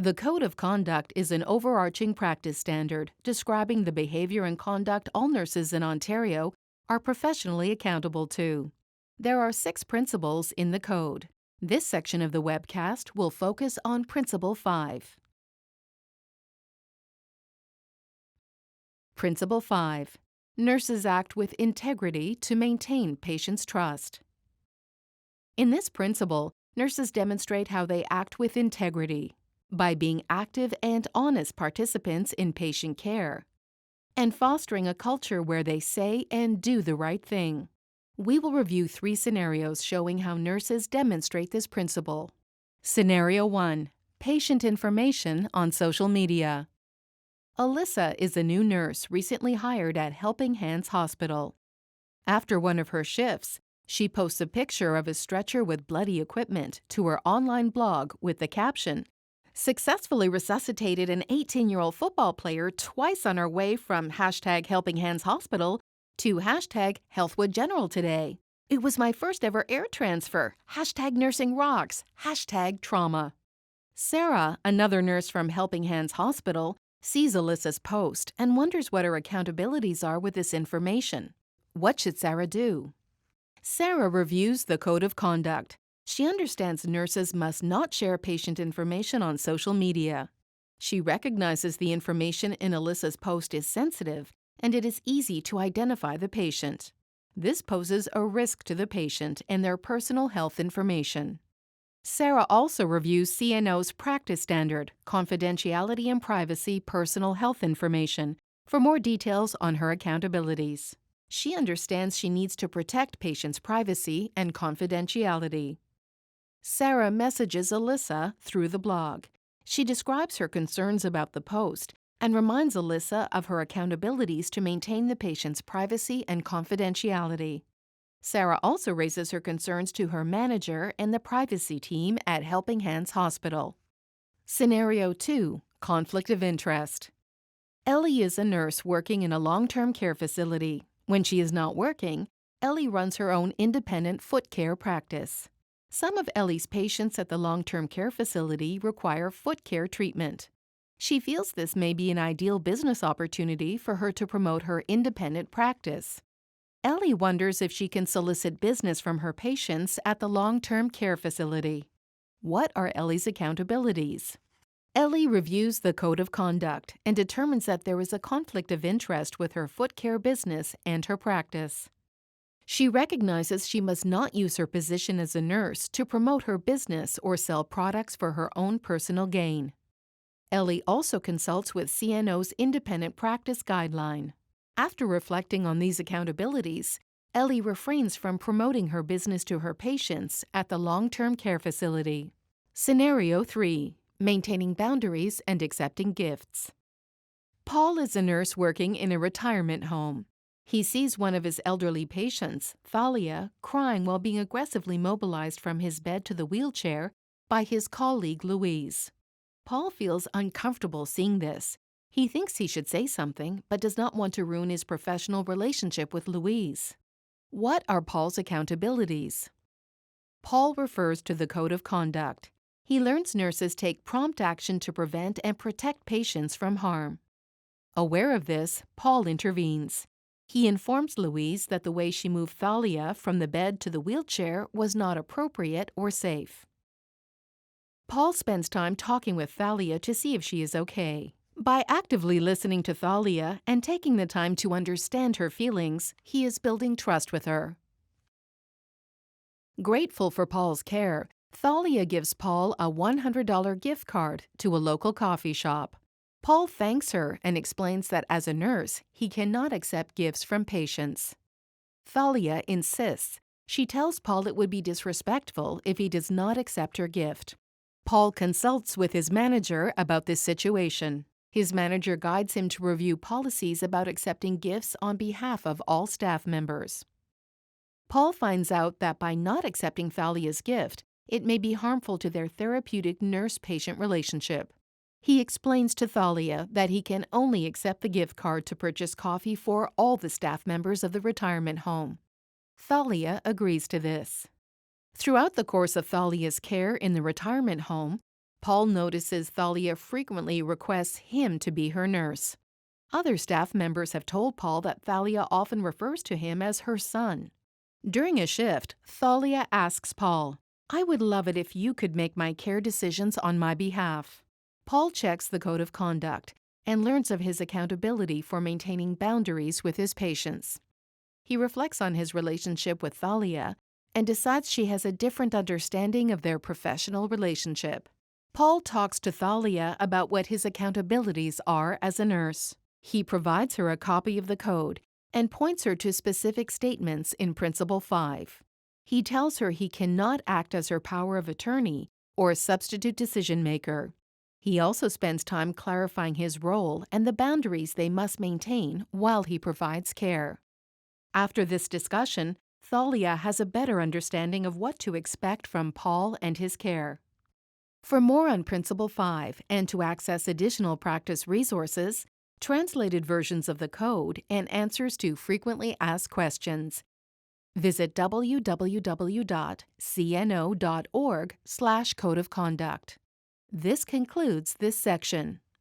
The Code of Conduct is an overarching practice standard describing the behavior and conduct all nurses in Ontario are professionally accountable to. There are 6 principles in the code. This section of the webcast will focus on Principle 5. Principle 5. Nurses act with integrity to maintain patients' trust. In this principle, nurses demonstrate how they act with integrity by being active and honest participants in patient care and fostering a culture where they say and do the right thing. We will review 3 scenarios showing how nurses demonstrate this principle. Scenario 1. Patient information on social media. Alyssa is a new nurse recently hired at Helping Hands Hospital. After one of her shifts, she posts a picture of a stretcher with bloody equipment to her online blog with the caption, "Successfully resuscitated an 18-year-old football player twice on our way from #Helping Hands Hospital to #Healthwood General today. It was my first ever air transfer. #Nursing rocks. #trauma." Sarah, another nurse from Helping Hands Hospital, sees Alyssa's post and wonders what her accountabilities are with this information. What should Sarah do? Sarah reviews the Code of Conduct. She understands nurses must not share patient information on social media. She recognizes the information in Alyssa's post is sensitive and it is easy to identify the patient. This poses a risk to the patient and their personal health information. Sarah also reviews CNO's practice standard, confidentiality and privacy personal health information, for more details on her accountabilities. She understands she needs to protect patients' privacy and confidentiality. Sarah messages Alyssa through the blog. She describes her concerns about the post and reminds Alyssa of her accountabilities to maintain the patient's privacy and confidentiality. Sarah also raises her concerns to her manager and the privacy team at Helping Hands Hospital. Scenario 2. Conflict of interest. Ellie is a nurse working in a long-term care facility. When she is not working, Ellie runs her own independent foot care practice. Some of Ellie's patients at the long-term care facility require foot care treatment. She feels this may be an ideal business opportunity for her to promote her independent practice. Ellie wonders if she can solicit business from her patients at the long-term care facility. What are Ellie's accountabilities? Ellie reviews the Code of Conduct and determines that there is a conflict of interest with her foot care business and her practice. She recognizes she must not use her position as a nurse to promote her business or sell products for her own personal gain. Ellie also consults with CNO's independent practice guideline. After reflecting on these accountabilities, Ellie refrains from promoting her business to her patients at the long-term care facility. Scenario 3. Maintaining boundaries and accepting gifts. Paul is a nurse working in a retirement home. He sees one of his elderly patients, Thalia, crying while being aggressively mobilized from his bed to the wheelchair by his colleague Louise. Paul feels uncomfortable seeing this. He thinks he should say something, but does not want to ruin his professional relationship with Louise. What are Paul's accountabilities? Paul refers to the Code of Conduct. He learns nurses take prompt action to prevent and protect patients from harm. Aware of this, Paul intervenes. He informs Louise that the way she moved Thalia from the bed to the wheelchair was not appropriate or safe. Paul spends time talking with Thalia to see if she is okay. By actively listening to Thalia and taking the time to understand her feelings, he is building trust with her. Grateful for Paul's care, Thalia gives Paul a $100 gift card to a local coffee shop. Paul thanks her and explains that as a nurse, he cannot accept gifts from patients. Thalia insists. She tells Paul it would be disrespectful if he does not accept her gift. Paul consults with his manager about this situation. His manager guides him to review policies about accepting gifts on behalf of all staff members. Paul finds out that by not accepting Thalia's gift, it may be harmful to their therapeutic nurse-patient relationship. He explains to Thalia that he can only accept the gift card to purchase coffee for all the staff members of the retirement home. Thalia agrees to this. Throughout the course of Thalia's care in the retirement home, Paul notices Thalia frequently requests him to be her nurse. Other staff members have told Paul that Thalia often refers to him as her son. During a shift, Thalia asks Paul, "I would love it if you could make my care decisions on my behalf." Paul checks the code of conduct and learns of his accountability for maintaining boundaries with his patients. He reflects on his relationship with Thalia and decides she has a different understanding of their professional relationship. Paul talks to Thalia about what his accountabilities are as a nurse. He provides her a copy of the code and points her to specific statements in Principle 5. He tells her he cannot act as her power of attorney or substitute decision maker. He also spends time clarifying his role and the boundaries they must maintain while he provides care. After this discussion, Thalia has a better understanding of what to expect from Paul and his care. For more on Principle 5 and to access additional practice resources, translated versions of the code, and answers to frequently asked questions, visit www.cno.org/code of conduct. This concludes this section.